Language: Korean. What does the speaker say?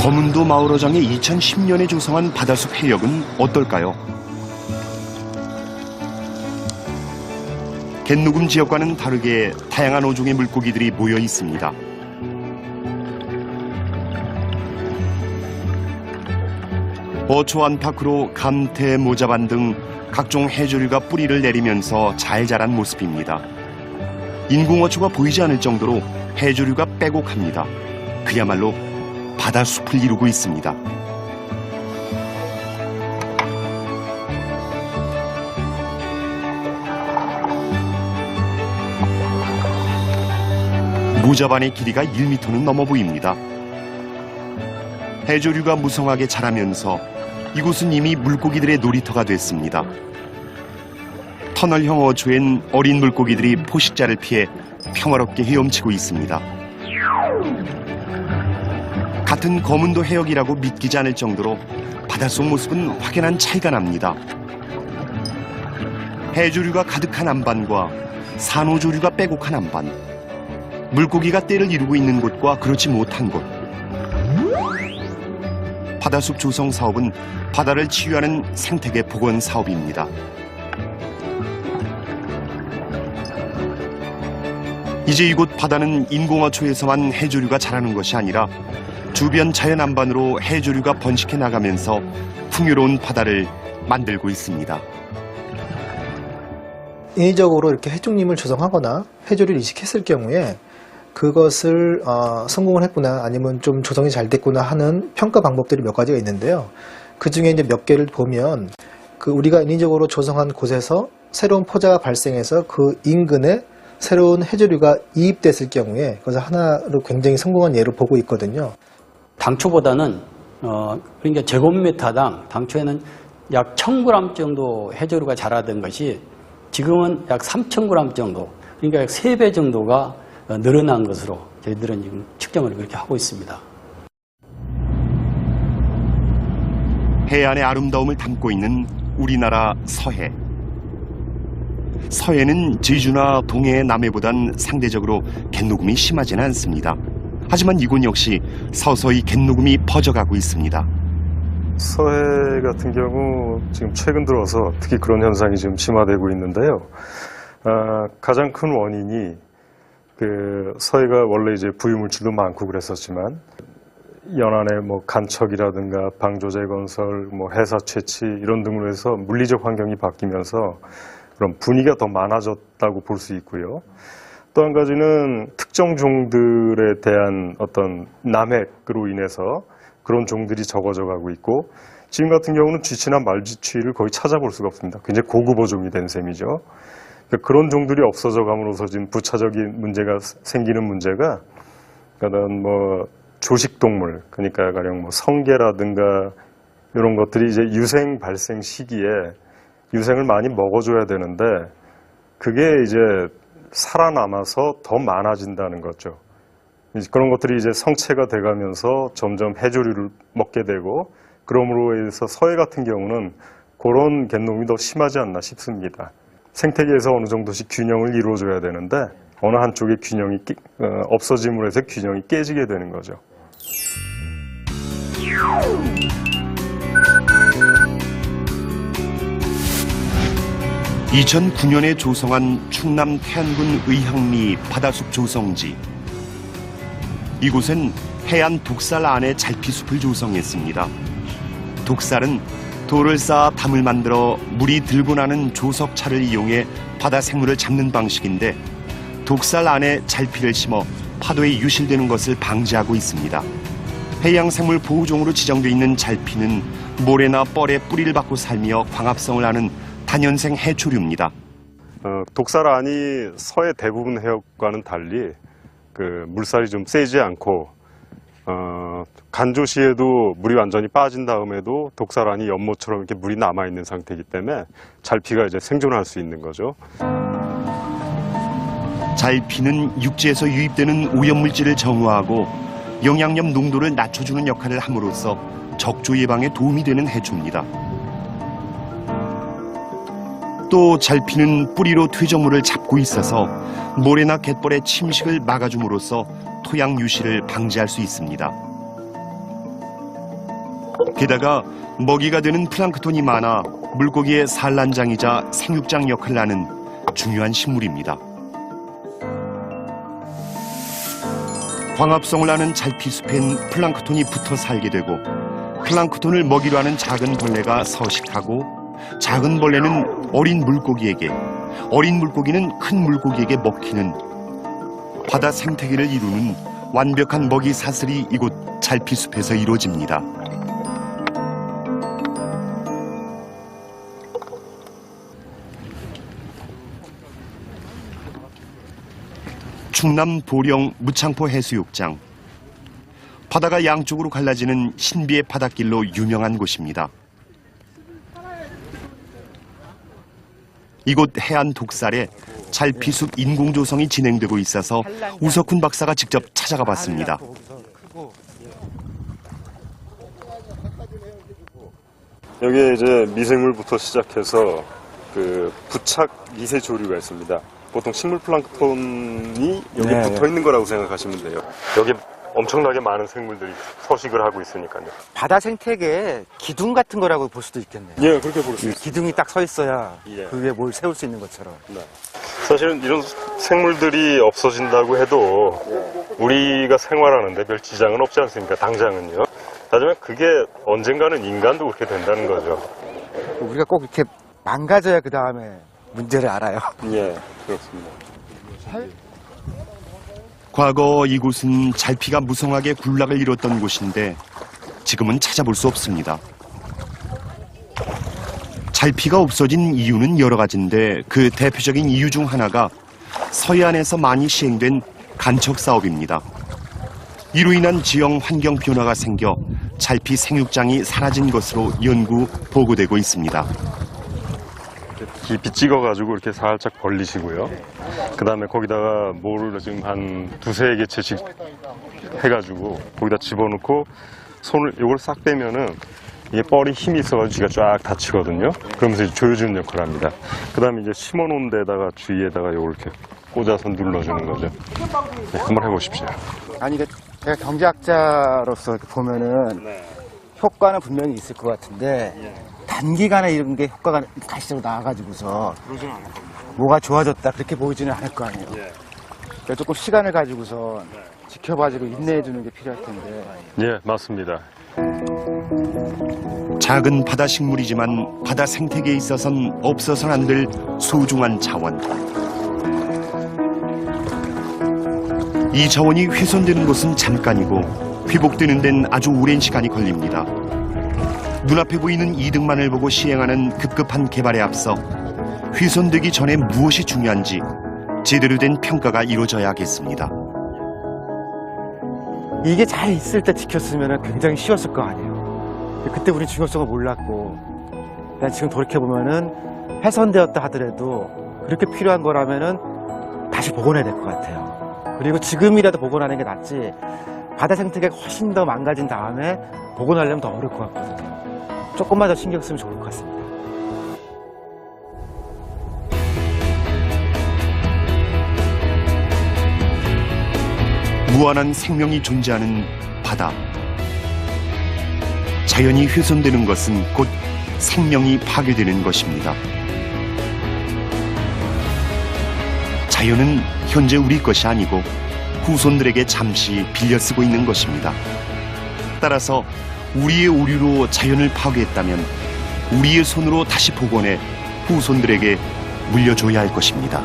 검은도 마을어장의 2010년에 조성한 바다숲 해역은 어떨까요? 갯녹음 지역과는 다르게 다양한 어종의 물고기들이 모여 있습니다. 어초 안팎으로 감태, 모자반 등 각종 해조류가 뿌리를 내리면서 잘 자란 모습입니다. 인공어초가 보이지 않을 정도로 해조류가 빼곡합니다. 그야말로 바다숲을 이루고 있습니다. 모자반의 길이가 1m는 넘어 보입니다. 해조류가 무성하게 자라면서 이곳은 이미 물고기들의 놀이터가 됐습니다. 터널형 어초엔 어린 물고기들이 포식자를 피해 평화롭게 헤엄치고 있습니다. 같은 검은도 해역이라고 믿기지 않을 정도로 바닷속 모습은 확연한 차이가 납니다. 해조류가 가득한 안반과 산호조류가 빼곡한 안반, 물고기가 때를 이루고 있는 곳과 그렇지 못한 곳. 바다숲 조성 사업은 바다를 치유하는 생태계 복원 사업입니다. 이제 이곳 바다는 인공어초에서만 해조류가 자라는 것이 아니라 주변 자연 안반으로 해조류가 번식해 나가면서 풍요로운 바다를 만들고 있습니다. 인위적으로 이렇게 해충림을 조성하거나 해조류를 이식했을 경우에 그것을 성공을 했구나 아니면 좀 조성이 잘 됐구나 하는 평가 방법들이 몇 가지가 있는데요. 그 중에 이제 몇 개를 보면 우리가 인위적으로 조성한 곳에서 새로운 포자가 발생해서 그 인근에 새로운 해조류가 이입됐을 경우에 그것을 하나로 굉장히 성공한 예로 보고 있거든요. 당초보다는 그러니까 제곱미터당 당초에는 약 1000g 정도 해조류가 자라던 것이 지금은 약 3000g 정도, 그러니까 약 3배 정도가 늘어난 것으로 저희들은 지금 측정을 그렇게 하고 있습니다. 해안의 아름다움을 담고 있는 우리나라 서해. 서해는 제주나 동해의 남해보단 상대적으로 갯녹음이 심하지는 않습니다. 하지만 이곳 역시 서서히 갯녹음이 퍼져가고 있습니다. 서해 같은 경우 지금 최근 들어서 특히 그런 현상이 지금 심화되고 있는데요. 가장 큰 원인이 서해가 원래 이제 부유물질도 많고 그랬었지만 연안의 간척이라든가 방조제 건설, 해사 채취 이런 등으로 해서 물리적 환경이 바뀌면서 그런 분위기가 더 많아졌다고 볼 수 있고요. 또 한 가지는 특정 종들에 대한 어떤 남획으로 인해서 그런 종들이 적어져 가고 있고 지금 같은 경우는 쥐치나 말쥐치를 거의 찾아볼 수가 없습니다. 굉장히 고급 어종이 된 셈이죠. 그런 종들이 없어져 감으로써 지금 부차적인 문제가 생기는 문제가 조식동물, 그러니까 가령 성게라든가 이런 것들이 이제 유생 발생 시기에 유생을 많이 먹어줘야 되는데 그게 이제 살아남아서 더 많아진다는 거죠. 그런 것들이 이제 성체가 돼가면서 점점 해조류를 먹게 되고 그러므로 해서 서해 같은 경우는 그런 갯녹음이 더 심하지 않나 싶습니다. 생태계에서 어느 정도씩 균형을 이루어줘야 되는데 어느 한쪽의 균형이 없어짐으로 해서 균형이 깨지게 되는 거죠. 2009년에 조성한 충남 태안군 의향리 바다숲 조성지. 이곳은 해안 독살 안에 잘피숲을 조성했습니다. 독살은 돌을 쌓아 담을 만들어 물이 들고 나는 조석차를 이용해 바다 생물을 잡는 방식인데 독살 안에 잘피를 심어 파도에 유실되는 것을 방지하고 있습니다. 해양생물 보호종으로 지정돼 있는 잘피는 모래나 뻘에 뿌리를 받고 살며 광합성을 하는 단연생 해초류입니다. 독살 안이 서해 대부분 해역과는 달리 물살이 좀 세지 않고 간조시에도 물이 완전히 빠진 다음에도 독살 안이 연못처럼 이렇게 물이 남아 있는 상태이기 때문에 잘피가 이제 생존할 수 있는 거죠. 잘피는 육지에서 유입되는 오염물질을 정화하고 영양염 농도를 낮춰주는 역할을 함으로써 적조 예방에 도움이 되는 해초입니다. 또 잘피는 뿌리로 퇴적물을 잡고 있어서 모래나 갯벌의 침식을 막아줌으로써 토양 유실을 방지할 수 있습니다. 게다가 먹이가 되는 플랑크톤이 많아 물고기의 산란장이자 생육장 역할을 하는 중요한 식물입니다. 광합성을 하는 잘피숲엔 플랑크톤이 붙어 살게 되고 플랑크톤을 먹이로 하는 작은 벌레가 서식하고 작은 벌레는 어린 물고기에게, 어린 물고기는 큰 물고기에게 먹히는 바다 생태계를 이루는 완벽한 먹이 사슬이 이곳 잘피숲에서 이루어집니다. 충남 보령 무창포 해수욕장. 바다가 양쪽으로 갈라지는 신비의 바닷길로 유명한 곳입니다. 이곳 해안 독살에 잘피숲 인공조성이 진행되고 있어서 우석훈 박사가 직접 찾아가 봤습니다. 여기에 이제 미생물부터 시작해서 그 부착 미세 조류가 있습니다. 보통 식물 플랑크톤이 여기에 붙어 있는 거라고 생각하시면 돼요. 여기 엄청나게 많은 생물들이 서식을 하고 있으니까요. 바다 생태계의 기둥 같은 거라고 볼 수도 있겠네요. 예, 그렇게 볼 수 있습니다. 기둥이 딱 서 있어야 예. 그 위에 뭘 세울 수 있는 것처럼. 네. 사실은 이런 생물들이 없어진다고 해도 우리가 생활하는데 별 지장은 없지 않습니까? 당장은요. 하지만 그게 언젠가는 인간도 그렇게 된다는 거죠. 우리가 꼭 이렇게 망가져야 그 다음에 문제를 알아요. 예, 그렇습니다. 과거 이곳은 잘피가 무성하게 군락을 이뤘던 곳인데 지금은 찾아볼 수 없습니다. 잘피가 없어진 이유는 여러 가지인데 그 대표적인 이유 중 하나가 서해안에서 많이 시행된 간척 사업입니다. 이로 인한 지형 환경 변화가 생겨 잘피 생육장이 사라진 것으로 연구 보고되고 있습니다. 깊이 찍어가지고 이렇게 살짝 벌리시고요. 그 다음에 거기다가 모를 지금 한 두세 개체씩 해가지고 거기다 집어넣고 손을 이걸 싹 빼면은 이게 뻘이 힘이 있어가지고 쥐가 쫙 닫히거든요. 그러면서 이제 조여주는 역할을 합니다. 그 다음에 이제 심어놓은 데다가 주위에다가 이걸 이렇게 꽂아서 눌러주는 거죠. 네, 한번 해보십시오. 아니, 제가 경제학자로서 이렇게 보면은 효과는 분명히 있을 것 같은데 단기간에 이런 게 효과가 가시적으로 나와가지고서 뭐가 좋아졌다 그렇게 보이지는 않을 거 아니에요. 그러니까 조금 시간을 가지고서 지켜봐주고 인내해주는 게 필요할 텐데. 예, 맞습니다. 작은 바다 식물이지만 바다 생태계에 있어선 없어서는 안 될 소중한 자원. 이 자원이 훼손되는 것은 잠깐이고 회복되는 데는 아주 오랜 시간이 걸립니다. 눈앞에 보이는 이득만을 보고 시행하는 급급한 개발에 앞서 훼손되기 전에 무엇이 중요한지 제대로 된 평가가 이루어져야겠습니다. 이게 잘 있을 때 지켰으면 굉장히 쉬웠을 거 아니에요. 그때 우리 중요성을 몰랐고 그냥 지금 돌이켜보면은 훼손되었다 하더라도 그렇게 필요한 거라면은 다시 복원해야 될 것 같아요. 그리고 지금이라도 복원하는 게 낫지 바다 생태계가 훨씬 더 망가진 다음에 복원하려면 더 어려울 것 같거든요. 조금만 더 신경 쓰면 좋을 것 같습니다. 무한한 생명이 존재하는 바다. 자연이 훼손되는 것은 곧 생명이 파괴되는 것입니다. 자연은 현재 우리 것이 아니고 후손들에게 잠시 빌려 쓰고 있는 것입니다. 따라서 우리의 오류로 자연을 파괴했다면 우리의 손으로 다시 복원해 후손들에게 물려줘야 할 것입니다.